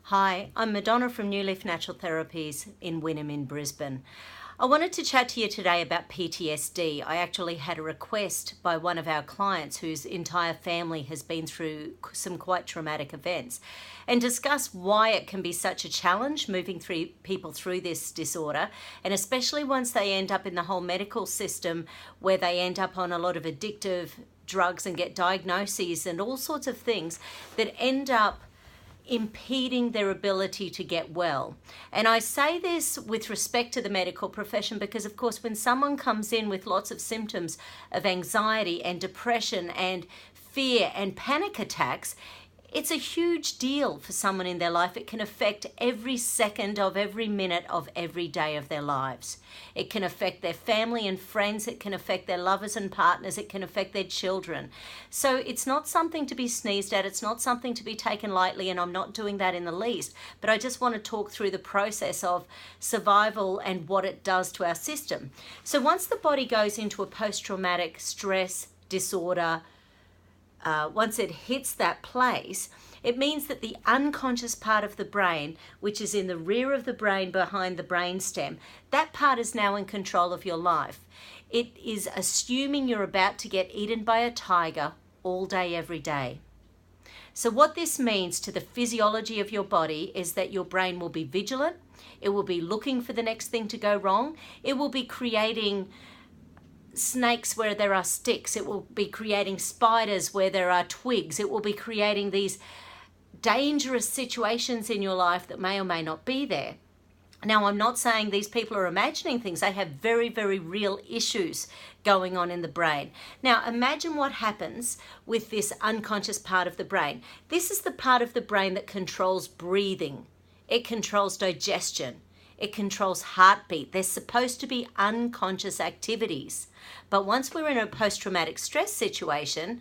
Hi, I'm Madonna from New Leaf Natural Therapies in Wynnum in Brisbane. I wanted to chat to you today about PTSD. I actually had a request by one of our clients whose entire family has been through some quite traumatic events and discuss why it can be such a challenge moving people through this disorder, and especially once they end up in the whole medical system where they end up on a lot of addictive drugs and get diagnoses and all sorts of things that end up impeding their ability to get well. And I say this with respect to the medical profession because, of course, when someone comes in with lots of symptoms of anxiety and depression and fear and panic attacks, it's a huge deal for someone in their life. It can affect every second of every minute of every day of their lives. It can affect their family and friends. It can affect their lovers and partners. It can affect their children. So it's not something to be sneezed at. It's not something to be taken lightly, and I'm not doing that in the least. But I just want to talk through the process of survival and what it does to our system. So once the body goes into a post-traumatic stress disorder, once it hits that place, it means that the unconscious part of the brain, which is in the rear of the brain behind the brainstem, that part is now in control of your life. It is assuming you're about to get eaten by a tiger all day, every day. So what this means to the physiology of your body is that your brain will be vigilant. It will be looking for the next thing to go wrong. It will be creating snakes where there are sticks. It will be creating spiders where there are twigs. It will be creating these dangerous situations in your life that may or may not be there. Now, I'm not saying these people are imagining things. They have very, very real issues going on in the brain. Now, imagine what happens with this unconscious part of the brain. This is the part of the brain that controls breathing. It controls digestion. It controls heartbeat. They're supposed to be unconscious activities. But once we're in a post-traumatic stress situation,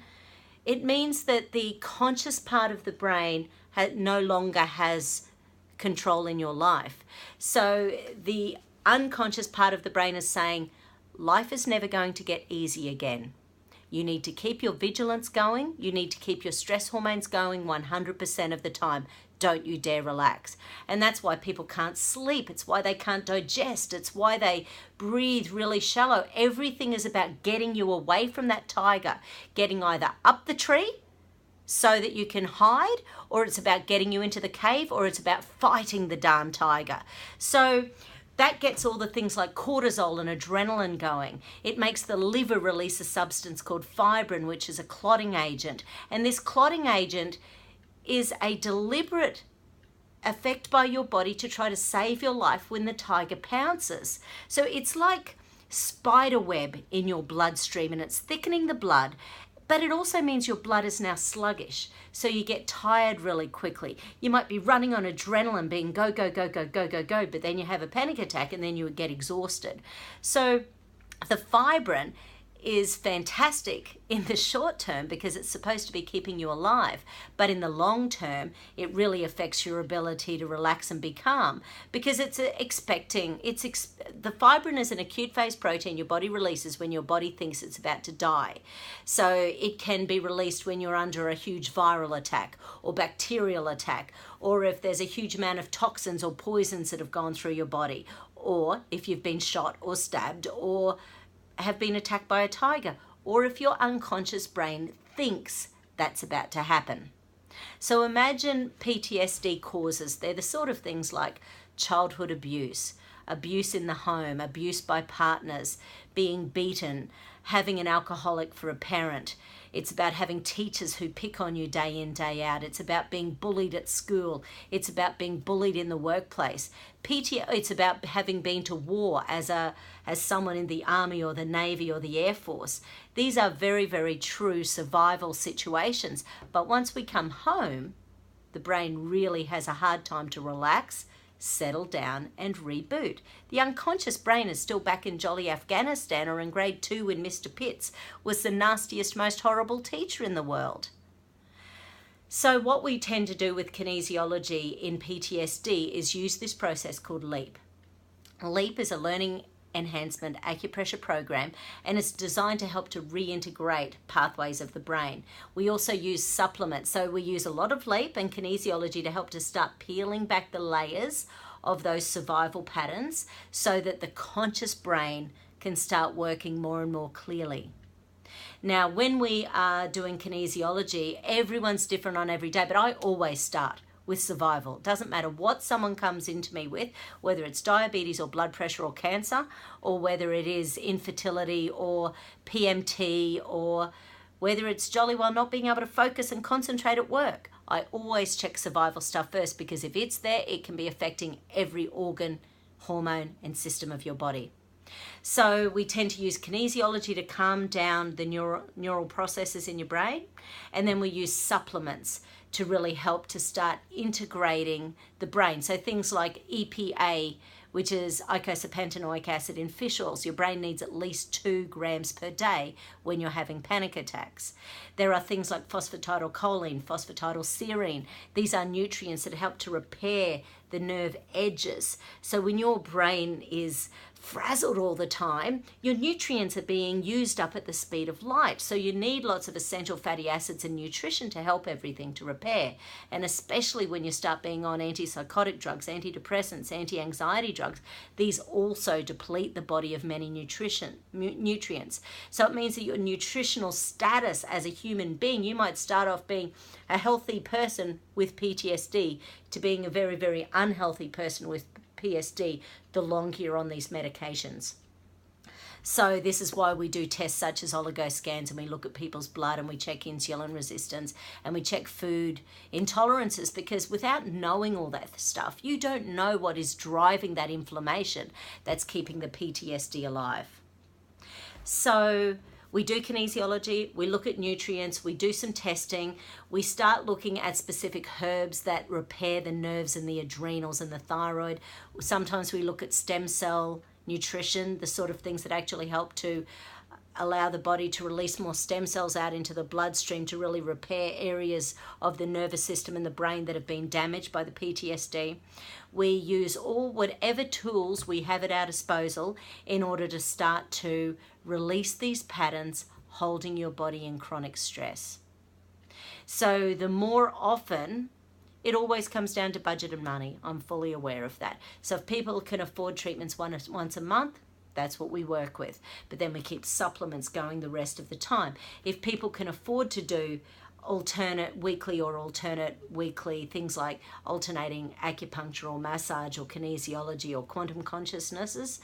it means that the conscious part of the brain no longer has control in your life. So the unconscious part of the brain is saying, life is never going to get easy again. You need to keep your vigilance going. You need to keep your stress hormones going 100% of the time. Don't you dare relax. And that's why people can't sleep. It's why they can't digest. It's why they breathe really shallow. Everything is about getting you away from that tiger, getting either up the tree so that you can hide, or it's about getting you into the cave, or it's about fighting the darn tiger. So that gets all the things like cortisol and adrenaline going. It makes the liver release a substance called fibrin, which is a clotting agent. And this clotting agent is a deliberate effect by your body to try to save your life when the tiger pounces. So it's like spider web in your bloodstream, and it's thickening the blood. But it also means your blood is now sluggish, so you get tired really quickly. You might be running on adrenaline, being go, go, go, go, go, go, go, but then you have a panic attack and then you get exhausted. So the fibrin is fantastic in the short term because it's supposed to be keeping you alive, but in the long term it really affects your ability to relax and be calm because it's the fibrin is an acute phase protein your body releases when your body thinks it's about to die. So it can be released when you're under a huge viral attack or bacterial attack, or if there's a huge amount of toxins or poisons that have gone through your body, or if you've been shot or stabbed or have been attacked by a tiger, or if your unconscious brain thinks that's about to happen. So imagine PTSD causes. They're the sort of things like childhood abuse, abuse in the home, abuse by partners, being beaten, having an alcoholic for a parent. It's about having teachers who pick on you day in, day out. It's about being bullied at school. It's about being bullied in the workplace. It's about having been to war as someone in the Army or the Navy or the Air Force. These are very, very true survival situations. But once we come home, the brain really has a hard time to relax, settle down and reboot. The unconscious brain is still back in jolly Afghanistan or in grade 2 when Mr. Pitts was the nastiest, most horrible teacher in the world. So what we tend to do with kinesiology in PTSD is use this process called LEAP. LEAP is a learning enhancement acupressure program, and it's designed to help to reintegrate pathways of the brain. We also use supplements, so we use a lot of LEAP and kinesiology to help to start peeling back the layers of those survival patterns so that the conscious brain can start working more and more clearly. Now, when we are doing kinesiology, everyone's different on every day, but I always start with survival. It doesn't matter what someone comes into me with, whether it's diabetes or blood pressure or cancer, or whether it is infertility or PMT, or whether it's jolly well not being able to focus and concentrate at work. I always check survival stuff first, because if it's there, it can be affecting every organ, hormone, and system of your body. So we tend to use kinesiology to calm down the neural processes in your brain, and then we use supplements to really help to start integrating the brain. So things like EPA, which is eicosapentaenoic acid in fish oils. Your brain needs at least 2 grams per day when you're having panic attacks. There are things like phosphatidylcholine, phosphatidylserine. These are nutrients that help to repair the nerve edges. So when your brain is frazzled all the time, your nutrients are being used up at the speed of light. So you need lots of essential fatty acids and nutrition to help everything to repair. And especially when you start being on antipsychotic drugs, antidepressants, anti-anxiety drugs, these also deplete the body of many nutrients. So it means that your nutritional status as a human being, you might start off being a healthy person with PTSD to being a very, very unhealthy person with PSD the longer you're on these medications. So this is why we do tests such as oligoscans, and we look at people's blood, and we check insulin resistance, and we check food intolerances, because without knowing all that stuff, you don't know what is driving that inflammation that's keeping the PTSD alive. So we do kinesiology, we look at nutrients, we do some testing, we start looking at specific herbs that repair the nerves and the adrenals and the thyroid. Sometimes we look at stem cell nutrition, the sort of things that actually help to allow the body to release more stem cells out into the bloodstream to really repair areas of the nervous system and the brain that have been damaged by the PTSD. We use whatever tools we have at our disposal in order to start to release these patterns holding your body in chronic stress. So the more often, it always comes down to budget and money. I'm fully aware of that. So if people can afford treatments once a month, that's what we work with. But then we keep supplements going the rest of the time. If people can afford to do alternate weekly things like alternating acupuncture or massage or kinesiology or quantum consciousnesses,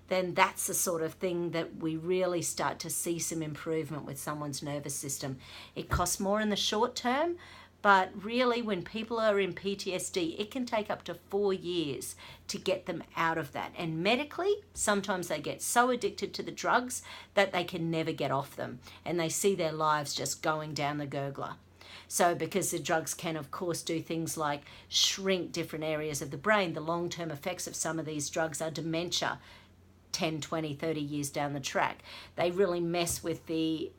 then that's the sort of thing that we really start to see some improvement with someone's nervous system. It costs more in the short term, but really when people are in PTSD, it can take up to 4 years to get them out of that. And medically, sometimes they get so addicted to the drugs that they can never get off them, and they see their lives just going down the gurgler. So because the drugs can, of course, do things like shrink different areas of the brain, the long-term effects of some of these drugs are dementia 10, 20, 30 years down the track. They really mess with the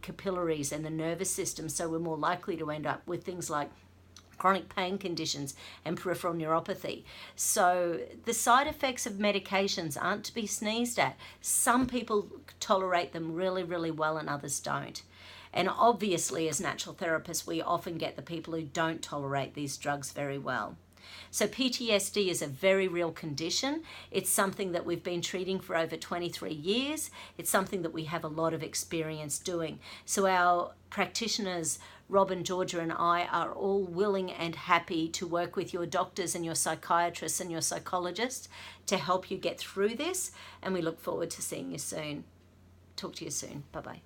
capillaries and the nervous system, so we're more likely to end up with things like chronic pain conditions and peripheral neuropathy. So the side effects of medications aren't to be sneezed at. Some people tolerate them really, really well and others don't. And obviously, as natural therapists, we often get the people who don't tolerate these drugs very well. So PTSD is a very real condition. It's something that we've been treating for over 23 years. It's something that we have a lot of experience doing. So our practitioners, Robin, Georgia, and I are all willing and happy to work with your doctors and your psychiatrists and your psychologists to help you get through this. And we look forward to seeing you soon. Talk to you soon. Bye-bye.